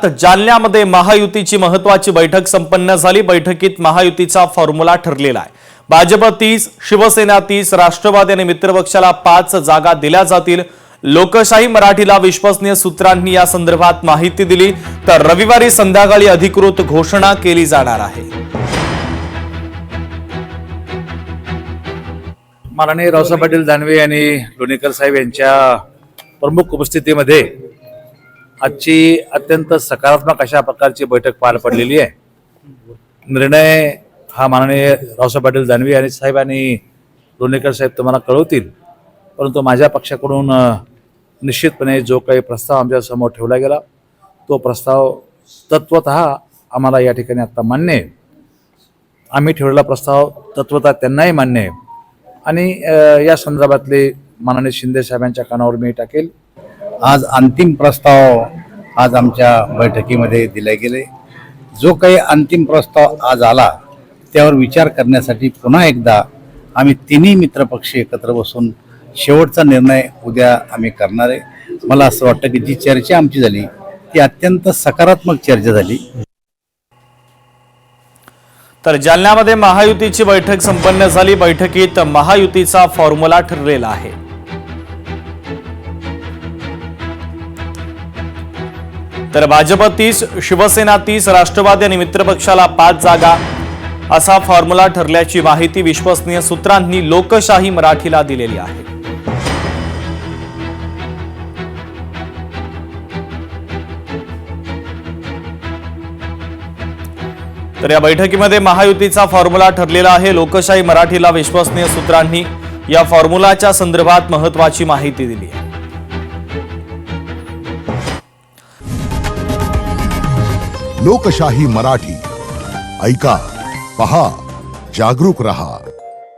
राज्यात जालन्यामध्ये महायुतीची महत्त्वाची बैठक संपन्न झाली। बैठकीत महायुतीचा फॉर्म्युला ठरलेला आहे। भाजप 30, शिवसेना 30, राष्ट्रवादी आणि मित्रपक्षाला 5 जागा दिल्या जातील। लोकशाही मराठीला विश्वसनीय सूत्रांनी या संदर्भात माहिती दिली, तर रविवारी संध्याकाळी अधिकृत घोषणा केली जाणार आहे। माननीय रावसाहेब पाटील दानवे आणि लोणीकर साहेब यांच्या प्रमुख उपस्थितीमध्ये आजची अत्यंत सकारात्मक अशा प्रकारची बैठक पार पडलेली आहे। निर्णय हा माननीय रावसाहेब पाटील दानवे आणि साहेब आणि लोणीकर साहेब तुम्हाला कळवतील, परंतु माझ्या पक्षाकडून निश्चितपणे जो काही प्रस्ताव आमच्या समोर ठेवला गेला तो प्रस्ताव तत्वतः आम्हाला या ठिकाणी आता मान्य आहे। आम्ही ठेवलेला प्रस्ताव तत्वतः त्यांनाही मान्य आहे आणि या संदर्भातले माननीय शिंदे साहेबांच्या कानावर मी टाकेल। आज अंतिम प्रस्ताव आज आमच्या बैठकीमध्ये दिले गेले। जो काही अंतिम प्रस्ताव आज आला त्यावर विचार करण्यासाठी पुन्हा एकदा आम्ही तिन्ही मित्रपक्ष एकत्र बसून शेवटचा निर्णय उद्या आम्ही करणार आहे। मला असं वाटतं की जी चर्चा आमची झाली ती अत्यंत सकारात्मक चर्चा झाली। तर जालन्यामध्ये महायुतीची बैठक संपन्न झाली। बैठकीत महायुतीचा फॉर्म्युला ठरलेला आहे। तर भाजप 30, शिवसेना 30, राष्ट्रवादी आणि मित्रपक्षाला 5 जागा असा फॉर्म्युला ठरल्याची माहिती विश्वसनीय सूत्रांनी लोकशाही मराठीला दिलेली आहे। तर या बैठकीमध्ये महायुतीचा फॉर्म्युला ठरलेला आहे। लोकशाही मराठीला विश्वसनीय सूत्रांनी या फॉर्म्युलाच्या संदर्भात महत्त्वाची माहिती दिली आहे। लोकशाही मराठी ऐका, पहा, जागरूक रहा।